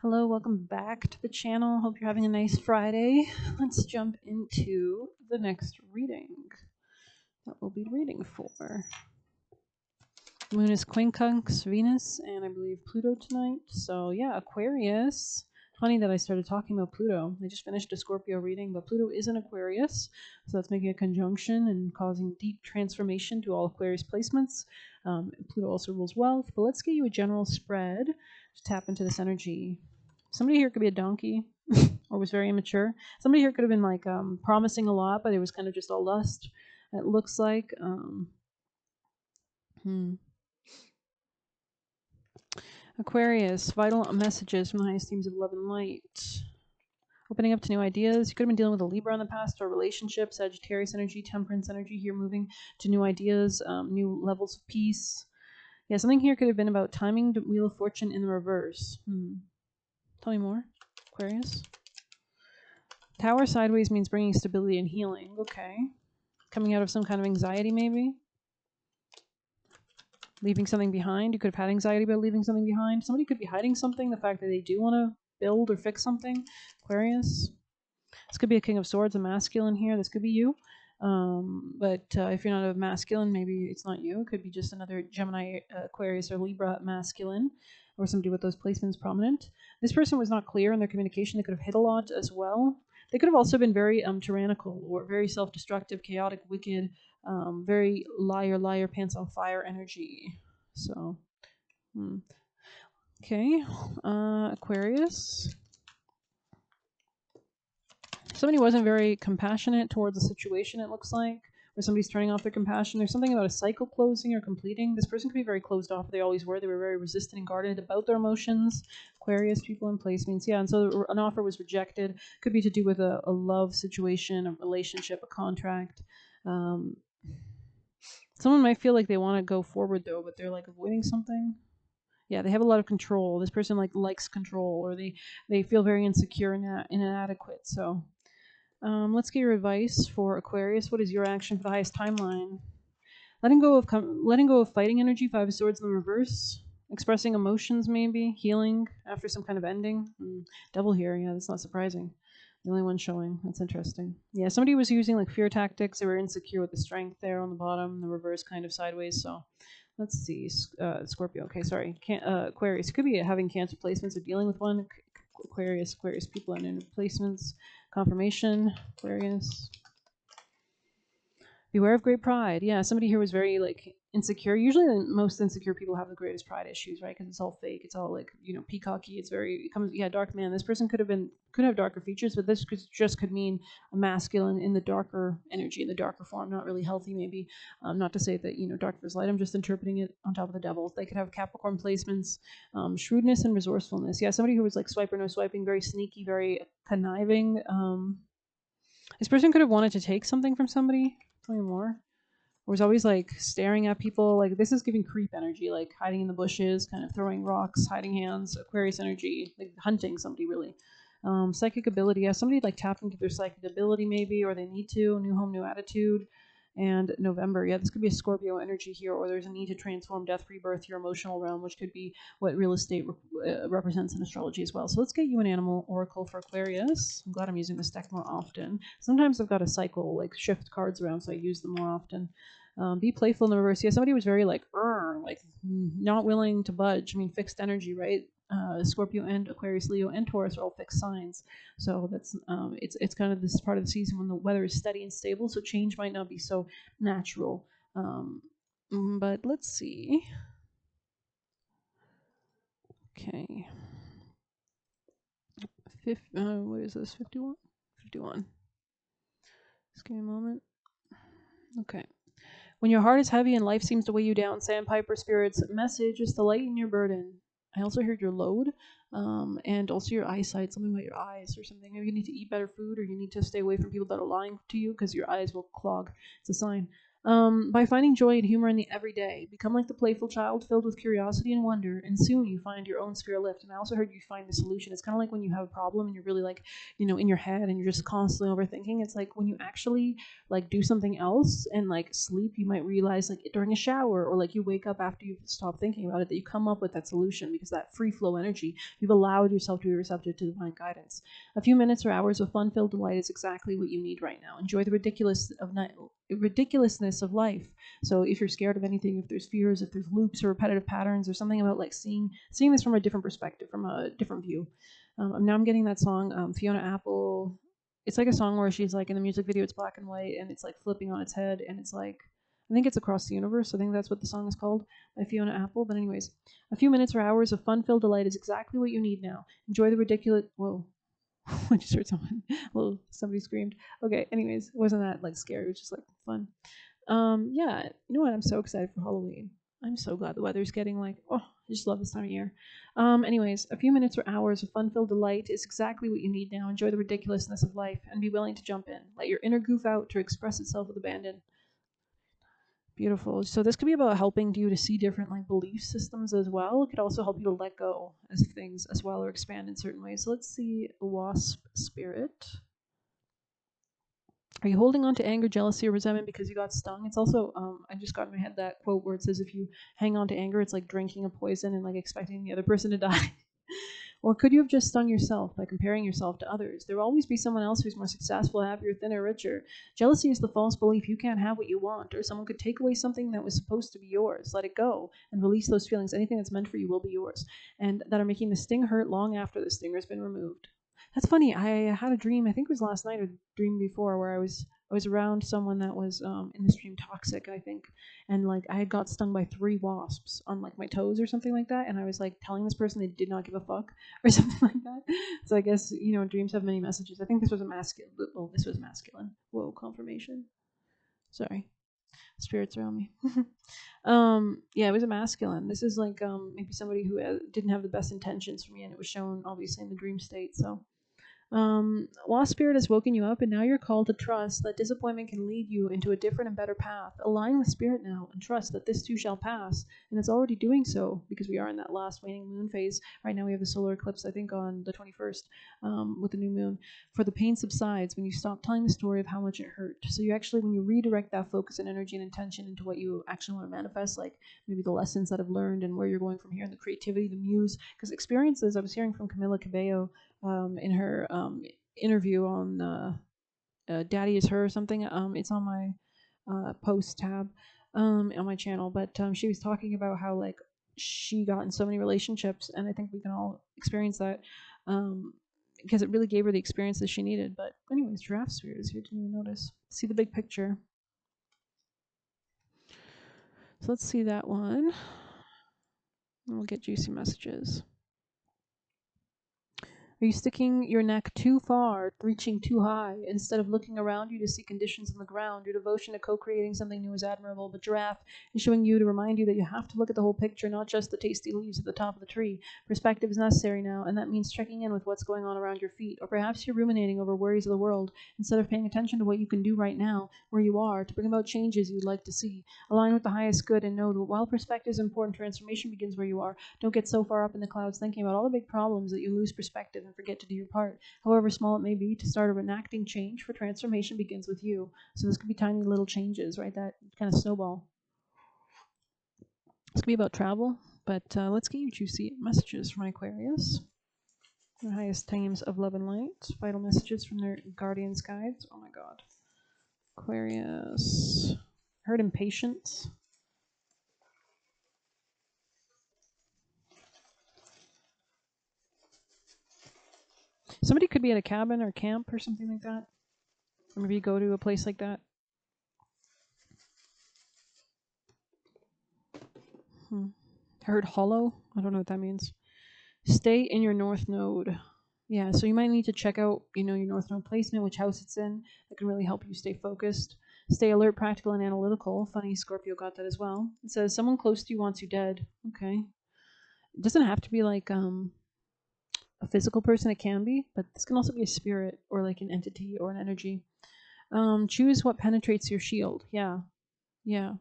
Hello, welcome back to the channel. Hope you're having a nice Friday. Let's jump into the next reading that we'll be reading for. Moon is quincunx Venus and I believe Pluto tonight. So yeah, Aquarius. Funny that I started talking about Pluto. I just finished a Scorpio reading, but Pluto is an Aquarius. So that's making a conjunction and causing deep transformation to all Aquarius placements. Pluto also rules wealth, but let's get you a general spread to tap into this energy. Somebody here could be a donkey or was very immature. Somebody here could have been like promising a lot, but it was kind of just all lust. It looks like. Aquarius, vital messages from the highest themes of love and light. Opening up to new ideas. You could have been dealing with a Libra in the past or relationship, Sagittarius energy, Temperance energy here, moving to new ideas, new levels of peace. Yeah, something here could have been about timing the Wheel of Fortune in the reverse. Tell me more, Aquarius. Tower sideways means bringing stability and healing. Okay. Coming out of some kind of anxiety, maybe. Leaving something behind. You could have had anxiety about leaving something behind. Somebody could be hiding something, the fact that they do want to build or fix something. Aquarius. This could be a King of Swords, a masculine here. This could be you. But if you're not a masculine, maybe it's not you. It could be just another Gemini, Aquarius, or Libra masculine, or somebody with those placements prominent. This person was not clear in their communication. They could have hit a lot as well. They could have also been very tyrannical or very self-destructive, chaotic, wicked, very liar, pants on fire energy. So, okay, Aquarius. Somebody wasn't very compassionate towards the situation, it looks like, or somebody's turning off their compassion. There's something about a cycle closing or completing. This person could be very closed off. They always were. They were very resistant and guarded about their emotions. Aquarius, people in placements. Yeah, and so an offer was rejected. Could be to do with a love situation, a relationship, a contract. Someone might feel like they want to go forward, though, but they're, like, avoiding something. Yeah, they have a lot of control. This person, like, likes control, or they feel very insecure and inadequate, so... let's get your advice for Aquarius. What is your action for the highest timeline? Letting go of fighting energy, 5 of Swords in the reverse. Expressing emotions, maybe. Healing after some kind of ending. Devil here, yeah, that's not surprising. The only one showing. That's interesting. Yeah, somebody was using like fear tactics. They were insecure with the strength there on the bottom, the reverse kind of sideways. So let's see. Scorpio. Okay, sorry. Aquarius. Could be having Cancer placements or dealing with one. Aquarius people in placements. Confirmation, Aquarius. Beware of great pride. Yeah, somebody here was very like insecure. Usually the most insecure people have the greatest pride issues, right? Because it's all fake. It's all like, peacocky. Dark man. This person could have darker features, but this could mean a masculine in the darker energy, in the darker form, not really healthy maybe. Not to say that, dark versus light. I'm just interpreting it on top of the devils. They could have Capricorn placements, shrewdness and resourcefulness. Yeah, somebody who was like swipe or no swiping, very sneaky, very conniving. This person could have wanted to take something from somebody. Tell me more. Or was always like staring at people. Like this is giving creep energy, like hiding in the bushes, kind of throwing rocks, hiding hands. Aquarius energy, like hunting somebody really. Psychic ability. Yeah, somebody like tapped into their psychic ability maybe, or they need to. New home, new attitude. And November. Yeah, this could be a Scorpio energy here, or there's a need to transform death, rebirth, your emotional realm, which could be what real estate represents in astrology as well. So let's get you an animal oracle for Aquarius. I'm glad I'm using this deck more often. Sometimes I've got a cycle, like shift cards around, so I use them more often. Be playful in the reverse. Yeah, somebody was very like not willing to budge. I mean, fixed energy, right? Scorpio and Aquarius, Leo and Taurus are all fixed signs. So that's it's kind of this part of the season when the weather is steady and stable. So change might not be so natural. But let's see. Okay. What is this? 51? 51. Just give me a moment. Okay. When your heart is heavy and life seems to weigh you down, Sandpiper Spirit's message is to lighten your burden. I also heard your load, and also your eyesight, something about your eyes or something. Maybe you need to eat better food, or you need to stay away from people that are lying to you because your eyes will clog. It's a sign. By finding joy and humor in the everyday, become like the playful child filled with curiosity and wonder, and soon you find your own spirit lift. And I also heard you find the solution. It's kind of like when you have a problem and you're really like, in your head and you're just constantly overthinking. It's like when you actually like do something else and like sleep, you might realize like during a shower or like you wake up after you've stopped thinking about it that you come up with that solution because that free flow energy, you've allowed yourself to be receptive to divine guidance. A few minutes or hours of fun-filled delight is exactly what you need right now. Enjoy the ridiculousness of life. So if you're scared of anything, if there's fears, if there's loops or repetitive patterns, or something about like seeing this from a different perspective, from a different view. Now I'm getting that song, Fiona Apple. It's like a song where she's like in the music video, it's black and white and it's like flipping on its head and it's like, I think it's Across the Universe. I think that's what the song is called, by Fiona Apple. But anyways, a few minutes or hours of fun-filled delight is exactly what you need now. Enjoy the ridiculous. Whoa. I just heard somebody screamed. Okay, anyways, it wasn't that like scary, it was just like fun. Yeah, you know what? I'm so excited for Halloween. I'm so glad the weather's getting like, oh, I just love this time of year. Anyways, a few minutes or hours of fun-filled delight is exactly what you need now. Enjoy the ridiculousness of life and be willing to jump in. Let your inner goof out to express itself with abandon. Beautiful. So this could be about helping you to see different like belief systems as well. It could also help you to let go as things as well or expand in certain ways. So let's see, wasp spirit. Are you holding on to anger, jealousy, or resentment because you got stung? It's also, I just got in my head that quote where it says if you hang on to anger, it's like drinking a poison and like expecting the other person to die. Or could you have just stung yourself by comparing yourself to others? There will always be someone else who's more successful, happier, thinner, richer. Jealousy is the false belief you can't have what you want, or someone could take away something that was supposed to be yours. Let it go and release those feelings. Anything that's meant for you will be yours, and that are making the sting hurt long after the stinger's been removed. That's funny. I had a dream. I think it was last night or the dream before, where I was around someone that was in this dream toxic, I think, and like I had got stung by 3 wasps on like my toes or something like that, and I was like telling this person they did not give a fuck or something like that. So I guess dreams have many messages. I think this was a masculine. Well, this was masculine. Whoa, confirmation. Sorry, spirits around me. Yeah, it was a masculine. This is like maybe somebody who didn't have the best intentions for me, and it was shown obviously in the dream state. So Lost Spirit has woken you up, and now you're called to trust that disappointment can lead you into a different and better path. Align with Spirit now and trust that this too shall pass, and it's already doing so because we are in that last waning moon phase. Right now we have the solar eclipse, I think, on the 21st with the new moon. For the pain subsides when you stop telling the story of how much it hurt. So you actually, when you redirect that focus and energy and intention into what you actually want to manifest, like maybe the lessons that I've learned and where you're going from here, and the creativity, the muse, because experiences, I was hearing from Camila Cabello in her interview on Daddy Is Her or something. It's on my post tab on my channel, but she was talking about how like she got in so many relationships, and I think we can all experience that because it really gave her the experiences she needed. But anyways, Giraffe Spirit is here. Didn't even notice. See the big picture. So let's see that one. And we'll get juicy messages. Are you sticking your neck too far, reaching too high? Instead of looking around you to see conditions on the ground, your devotion to co-creating something new is admirable, but Giraffe is showing you to remind you that you have to look at the whole picture, not just the tasty leaves at the top of the tree. Perspective is necessary now, and that means checking in with what's going on around your feet, or perhaps you're ruminating over worries of the world, instead of paying attention to what you can do right now, where you are, to bring about changes you'd like to see. Align with the highest good and know that while perspective is important, transformation begins where you are. Don't get so far up in the clouds thinking about all the big problems that you lose perspective and forget to do your part, however small it may be, to start enacting change, for transformation begins with you. So this could be tiny little changes, right? That kind of snowball. This could be about travel, but let's get you juicy messages from Aquarius. Their highest themes of love and light, vital messages from their guardians, guides. Oh my God. Aquarius. Heard impatience. Somebody could be at a cabin or camp or something like that. Or maybe go to a place like that. I heard hollow. I don't know what that means. Stay in your north node. Yeah, so you might need to check out, your north node placement, which house it's in. That can really help you stay focused. Stay alert, practical, and analytical. Funny, Scorpio got that as well. It says someone close to you wants you dead. Okay. It doesn't have to be like a physical person. It can be, but this can also be a spirit or like an entity or an energy. Choose what penetrates your shield. Yeah. Yeah.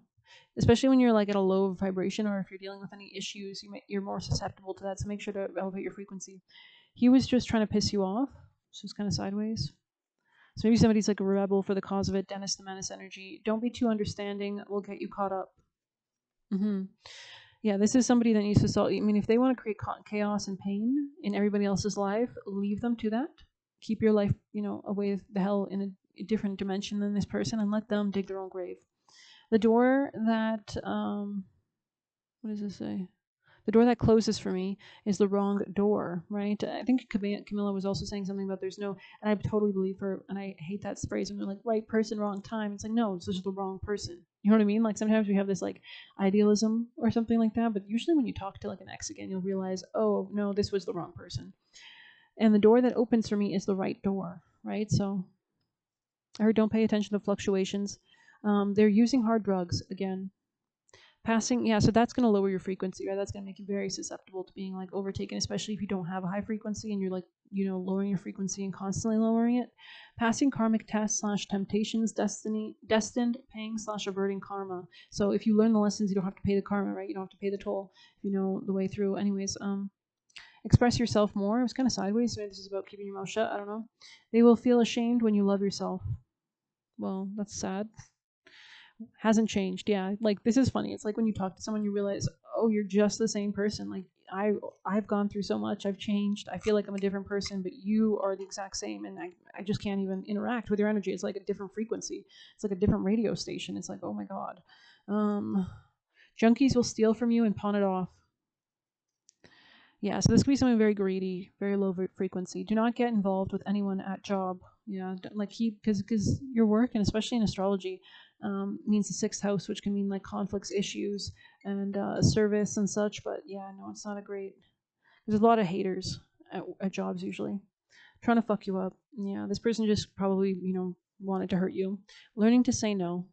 Especially when you're like at a low vibration, or if you're dealing with any issues, you're more susceptible to that. So make sure to elevate your frequency. He was just trying to piss you off. So it's kind of sideways. So maybe somebody's like a rebel for the cause of it. Dennis the Menace energy. Don't be too understanding. We'll get you caught up. Yeah, this is somebody that needs to solve. I mean, if they want to create chaos and pain in everybody else's life, leave them to that. Keep your life, away the hell in a different dimension than this person, and let them dig their own grave. The door that, what does this say? The door that closes for me is the wrong door, right? I think Camilla was also saying something about there's no, and I totally believe her, and I hate that phrase when they're like, right person, wrong time. It's like, no, it's just the wrong person. You know what I mean? Like sometimes we have this like idealism or something like that, but usually when you talk to like an ex again, you'll realize, oh, no, this was the wrong person. And the door that opens for me is the right door, right? So I heard don't pay attention to fluctuations. They're using hard drugs again. Passing, yeah, so that's going to lower your frequency, right? That's going to make you very susceptible to being like overtaken, especially if you don't have a high frequency and you're like, lowering your frequency and constantly lowering it. Passing karmic tests / temptations, destined paying / averting karma. So if you learn the lessons, you don't have to pay the karma, right? You don't have to pay the toll if you know the way through. Anyways, express yourself more. It was kind of sideways. So maybe this is about keeping your mouth shut. I don't know. They will feel ashamed when you love yourself. Well, that's sad. Hasn't changed. Yeah, like this is funny. It's like when you talk to someone, you realize, oh, you're just the same person. Like I've gone through so much. I've changed. I feel like I'm a different person, but you are the exact same, and I just can't even interact with your energy. It's like a different frequency. It's like a different radio station. It's like, oh my god. Junkies will steal from you and pawn it off. Yeah, so this could be something very greedy, very low frequency. Do not get involved with anyone at job. Yeah, like because your work, and especially in astrology, means the sixth house, which can mean like conflicts, issues, and service and such. But yeah, no, it's not a great. There's a lot of haters at jobs usually, trying to fuck you up. Yeah, this person just probably wanted to hurt you. Learning to say no.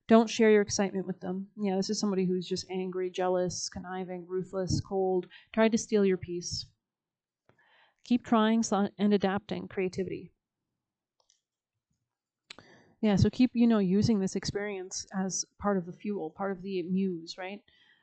Don't share your excitement with them. Yeah, this is somebody who's just angry, jealous, conniving, ruthless, cold, tried to steal your peace. Keep trying and adapting. Creativity. Yeah, so keep, using this experience as part of the fuel, part of the muse, right?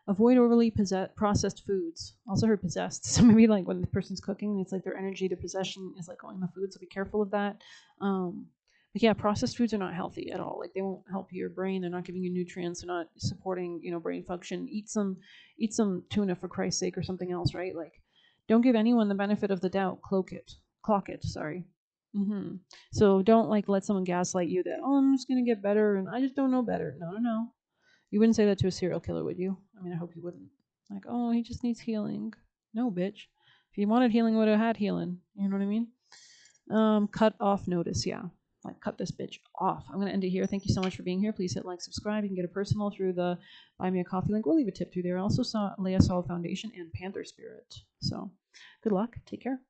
Avoid overly processed foods. Also heard possessed. So maybe like when the person's cooking, it's like their energy to possession is like going in the food, so be careful of that. But yeah, processed foods are not healthy at all. Like they won't help your brain. They're not giving you nutrients. They're not supporting, brain function. Eat some tuna for Christ's sake or something else, right? Like don't give anyone the benefit of the doubt. Clock it, sorry. So don't like let someone gaslight you that, oh, I'm just going to get better and I just don't know better. No. You wouldn't say that to a serial killer, would you? I mean, I hope you wouldn't. Like, oh, he just needs healing. No, bitch. If he wanted healing, would have had healing. You know what I mean? Cut off notice, yeah. Like, cut this bitch off. I'm going to end it here. Thank you so much for being here. Please hit like, subscribe. You can get a personal through the Buy Me a Coffee link. We'll leave a tip through there. I also saw Leia Solid Foundation and Panther Spirit. So, good luck. Take care.